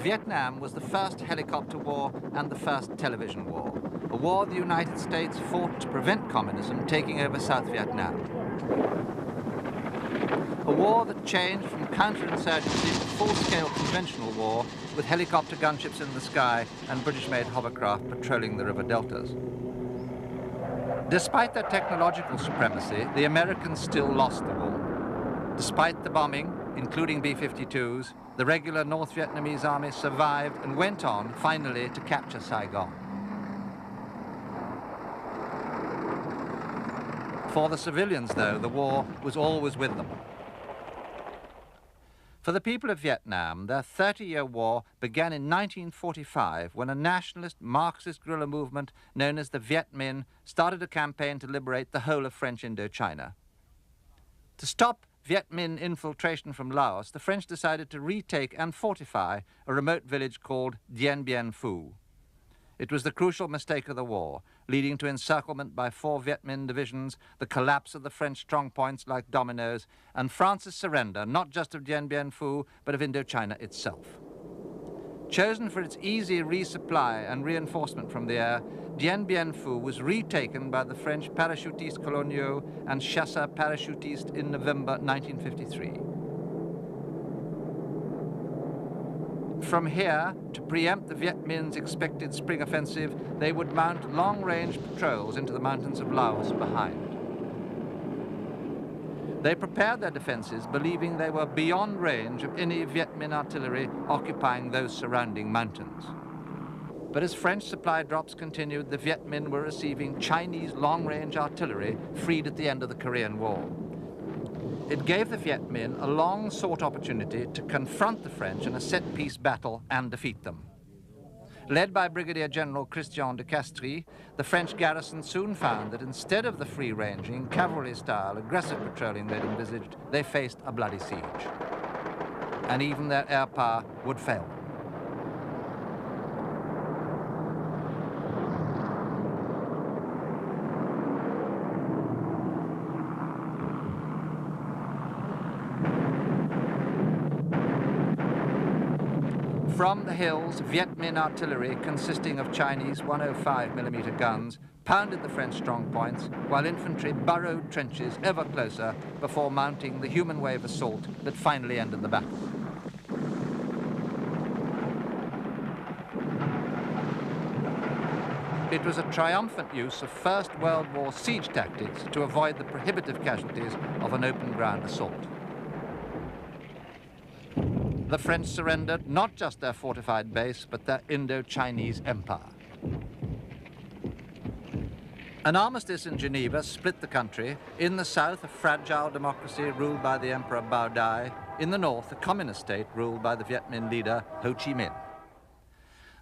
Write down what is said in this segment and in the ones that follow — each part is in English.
Vietnam was the first helicopter war and the first television war, a war the United States fought to prevent communism taking over South Vietnam. A war that changed from counterinsurgency to full-scale conventional war with helicopter gunships in the sky and British-made hovercraft patrolling the river deltas. Despite their technological supremacy, the Americans still lost the war. Despite the bombing, including B-52s, the regular North Vietnamese army survived and went on, finally, to capture Saigon. For the civilians, though, the war was always with them. For the people of Vietnam, their 30-year war began in 1945 when a nationalist Marxist guerrilla movement known as the Viet Minh started a campaign to liberate the whole of French Indochina. To stop Viet Minh infiltration from Laos, the French decided to retake and fortify a remote village called Dien Bien Phu. It was the crucial mistake of the war, leading to encirclement by 4 Viet Minh divisions, the collapse of the French strongpoints like dominoes, and France's surrender, not just of Dien Bien Phu, but of Indochina itself. Chosen for its easy resupply and reinforcement from the air, Dien Bien Phu was retaken by the French parachutistes coloniaux and chasseurs parachutistes in November 1953. From here, to preempt the Viet Minh's expected spring offensive, they would mount long-range patrols into the mountains of Laos behind. They prepared their defenses, believing they were beyond range of any Viet Minh artillery occupying those surrounding mountains. But as French supply drops continued, the Viet Minh were receiving Chinese long-range artillery freed at the end of the Korean War. It gave the Viet Minh a long-sought opportunity to confront the French in a set-piece battle and defeat them. Led by Brigadier General Christian de Castries, the French garrison soon found that instead of the free-ranging, cavalry-style, aggressive patrolling they'd envisaged, they faced a bloody siege. And even their air power would fail them. From the hills, Viet Minh artillery, consisting of Chinese 105mm guns, pounded the French strongpoints, while infantry burrowed trenches ever closer before mounting the human wave assault that finally ended the battle. It was a triumphant use of First World War siege tactics to avoid the prohibitive casualties of an open ground assault. The French surrendered not just their fortified base, but their Indo-Chinese empire. An armistice in Geneva split the country. In the south, a fragile democracy ruled by the Emperor Bao Dai. In the north, a communist state ruled by the Viet Minh leader Ho Chi Minh.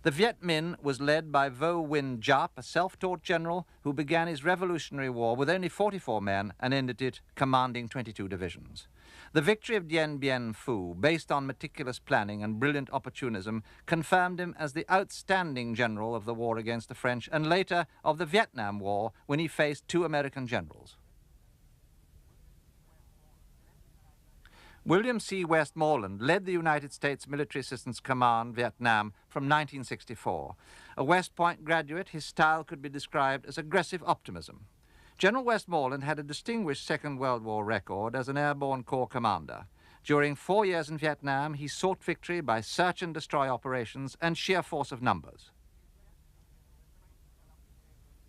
The Viet Minh was led by Vo Nguyen Giap, a self-taught general who began his revolutionary war with only 44 men and ended it commanding 22 divisions. The victory of Dien Bien Phu, based on meticulous planning and brilliant opportunism, confirmed him as the outstanding general of the war against the French and later of the Vietnam War when he faced 2 American generals. William C. Westmoreland led the United States Military Assistance Command, Vietnam, from 1964. A West Point graduate, his style could be described as aggressive optimism. General Westmoreland had a distinguished Second World War record as an airborne corps commander. During 4 years in Vietnam, he sought victory by search and destroy operations and sheer force of numbers.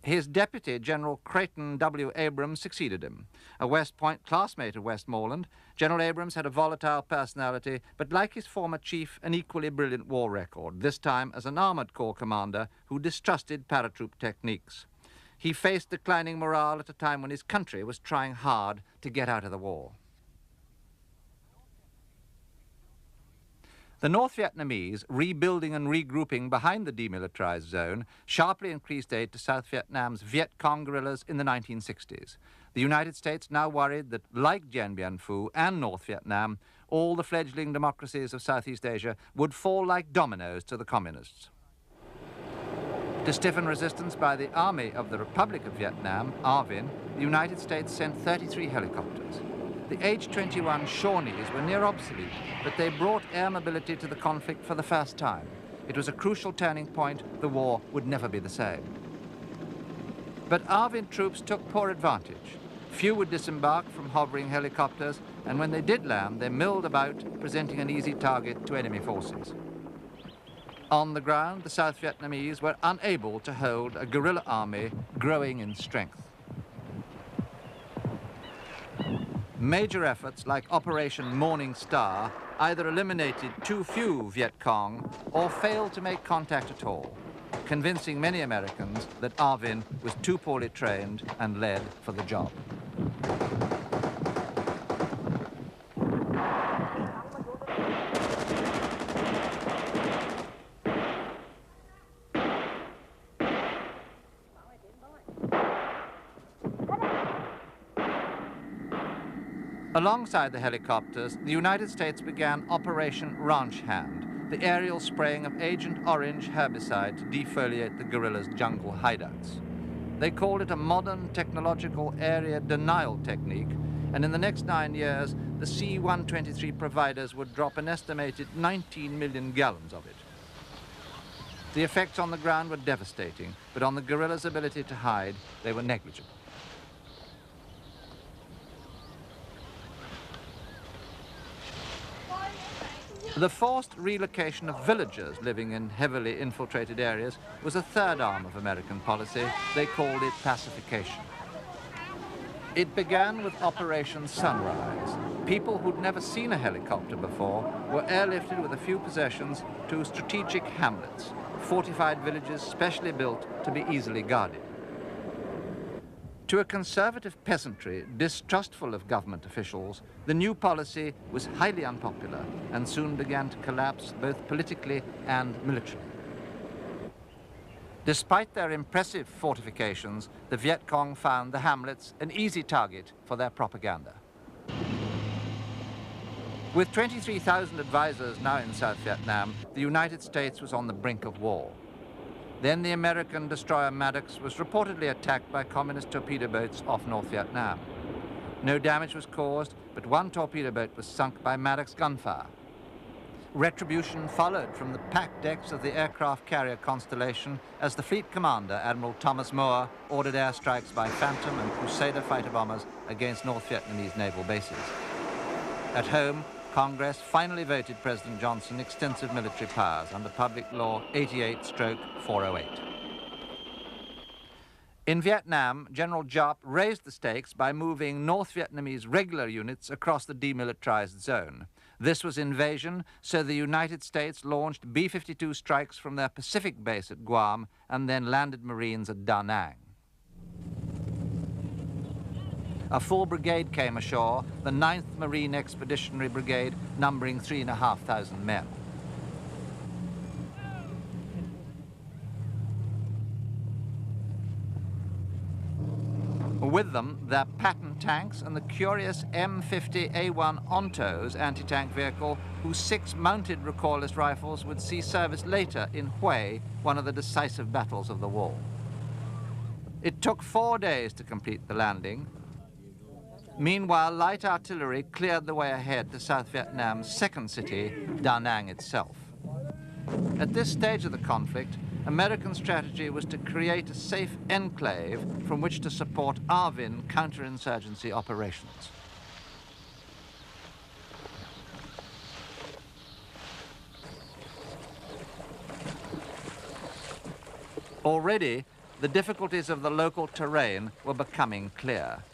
His deputy, General Creighton W. Abrams, succeeded him. A West Point classmate of Westmoreland, General Abrams had a volatile personality, but like his former chief, an equally brilliant war record, this time as an armored corps commander who distrusted paratroop techniques. He faced declining morale at a time when his country was trying hard to get out of the war. The North Vietnamese, rebuilding and regrouping behind the demilitarized zone, sharply increased aid to South Vietnam's Viet Cong guerrillas in the 1960s. The United States now worried that, like Dien Bien Phu and North Vietnam, all the fledgling democracies of Southeast Asia would fall like dominoes to the communists. To stiffen resistance by the Army of the Republic of Vietnam, ARVIN, the United States sent 33 helicopters. the H-21 Shawnees were near obsolete, but they brought air mobility to the conflict for the first time. It was a crucial turning point. The war would never be the same. But Arvin troops took poor advantage. Few would disembark from hovering helicopters, and when they did land, they milled about, presenting an easy target to enemy forces. On the ground, the South Vietnamese were unable to hold a guerrilla army growing in strength. Major efforts like Operation Morning Star either eliminated too few Viet Cong or failed to make contact at all, convincing many Americans that Arvin was too poorly trained and led for the job. Alongside the helicopters, the United States began Operation Ranch Hand, the aerial spraying of Agent Orange herbicide to defoliate the guerrillas' jungle hideouts. They called it a modern technological area denial technique, and in the next 9 years, the C-123 providers would drop an estimated 19 million gallons of it. The effects on the ground were devastating, but on the guerrillas' ability to hide, they were negligible. The forced relocation of villagers living in heavily infiltrated areas was a third arm of American policy. They called it pacification. It began with Operation Sunrise. People who'd never seen a helicopter before were airlifted with a few possessions to strategic hamlets, fortified villages specially built to be easily guarded. To a conservative peasantry distrustful of government officials, the new policy was highly unpopular and soon began to collapse both politically and militarily. Despite their impressive fortifications, the Viet Cong found the hamlets an easy target for their propaganda. With 23,000 advisors now in South Vietnam, the United States was on the brink of war. Then the American destroyer Maddox was reportedly attacked by communist torpedo boats off North Vietnam. No damage was caused, but one torpedo boat was sunk by Maddox gunfire. Retribution followed from the packed decks of the aircraft carrier Constellation as the fleet commander, Admiral Thomas Moore, ordered airstrikes by Phantom and Crusader fighter bombers against North Vietnamese naval bases. At home, Congress finally voted President Johnson extensive military powers under Public Law 88/408. In Vietnam, General Giap raised the stakes by moving North Vietnamese regular units across the demilitarized zone. This was invasion, so the United States launched B-52 strikes from their Pacific base at Guam and then landed Marines at Da Nang. A full brigade came ashore, the 9th Marine Expeditionary Brigade, numbering 3,500 men. With them, their Patton tanks and the curious M50A1 Ontos anti-tank vehicle, whose 6 mounted recoilless rifles would see service later in Hue, one of the decisive battles of the war. It took 4 days to complete the landing. Meanwhile, light artillery cleared the way ahead to South Vietnam's second city, Da Nang itself. At this stage of the conflict, American strategy was to create a safe enclave from which to support Arvin counterinsurgency operations. Already, the difficulties of the local terrain were becoming clear.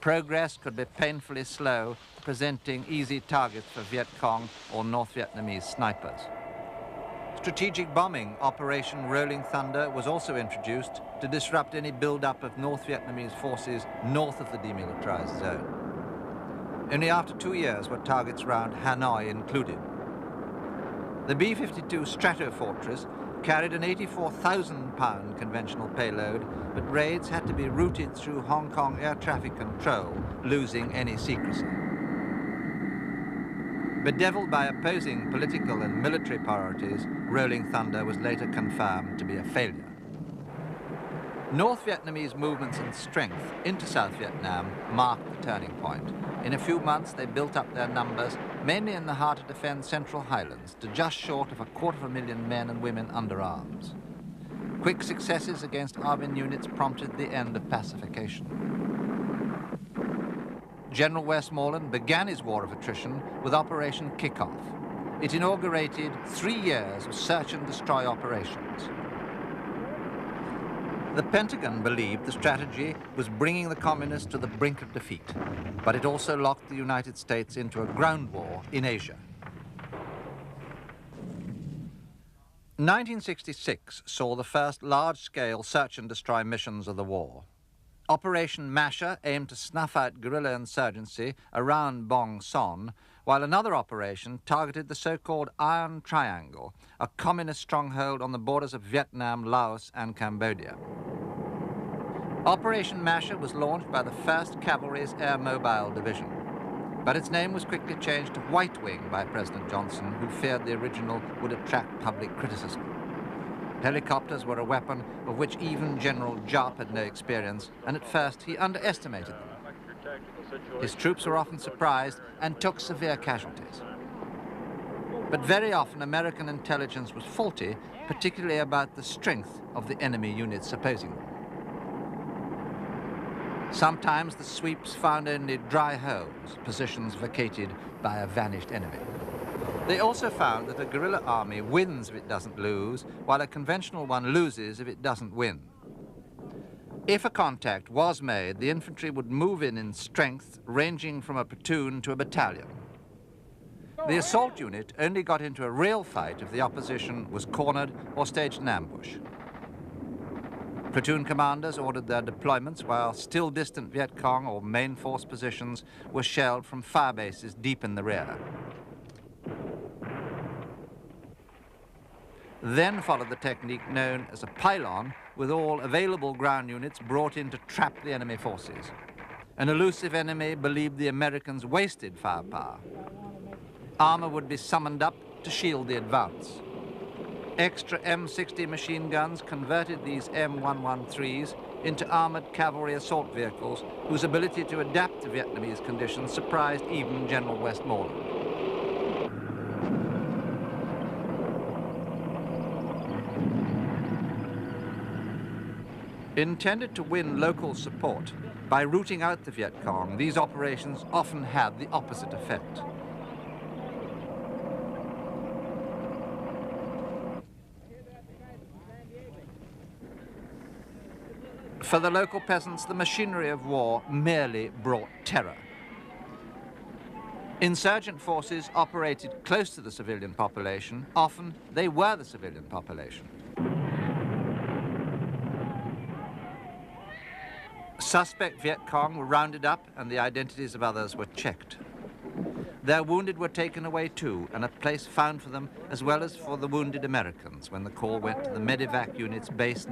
Progress could be painfully slow, presenting easy targets for Viet Cong or North Vietnamese snipers. Strategic bombing, Operation Rolling Thunder, was also introduced to disrupt any build-up of North Vietnamese forces north of the demilitarized zone. Only after 2 years were targets around Hanoi included. The B-52 Stratofortress carried an 84,000-pound conventional payload, but raids had to be routed through Hong Kong air traffic control, losing any secrecy. Bedeviled by opposing political and military priorities, Rolling Thunder was later confirmed to be a failure. North Vietnamese movements in strength into South Vietnam marked the turning point. In a few months, they built up their numbers, mainly in the hard-to-defend Central Highlands, to just short of 250,000 men and women under arms. Quick successes against Army units prompted the end of pacification. General Westmoreland began his war of attrition with Operation Kickoff. It inaugurated 3 years of search and destroy operations. The Pentagon believed the strategy was bringing the communists to the brink of defeat, but it also locked the United States into a ground war in Asia. 1966 saw the first large-scale search and destroy missions of the war. Operation Masher aimed to snuff out guerrilla insurgency around Bong Son, while another operation targeted the so-called Iron Triangle, a communist stronghold on the borders of Vietnam, Laos, and Cambodia. Operation Masher was launched by the 1st Cavalry's Air Mobile Division, but its name was quickly changed to White Wing by President Johnson, who feared the original would attract public criticism. Helicopters were a weapon of which even General Giap had no experience, and at first he underestimated them. His troops were often surprised and took severe casualties. But very often American intelligence was faulty, particularly about the strength of the enemy units opposing them. Sometimes the sweeps found only dry holes, positions vacated by a vanished enemy. They also found that a guerrilla army wins if it doesn't lose, while a conventional one loses if it doesn't win. If a contact was made, the infantry would move in strength, ranging from a platoon to a battalion. The assault unit only got into a real fight if the opposition was cornered or staged an ambush. Platoon commanders ordered their deployments while still distant Viet Cong or main force positions were shelled from fire bases deep in the rear. Then followed the technique known as a pylon, with all available ground units brought in to trap the enemy forces. An elusive enemy believed the Americans wasted firepower. Armor would be summoned up to shield the advance. Extra M60 machine guns converted these M113s into armored cavalry assault vehicles whose ability to adapt to Vietnamese conditions surprised even General Westmoreland. Intended to win local support, by rooting out the Viet Cong, these operations often had the opposite effect. For the local peasants, the machinery of war merely brought terror. Insurgent forces operated close to the civilian population. Often, they were the civilian population. Suspect Viet Cong were rounded up and the identities of others were checked. Their wounded were taken away too, and a place found for them as well as for the wounded Americans when the call went to the medevac units based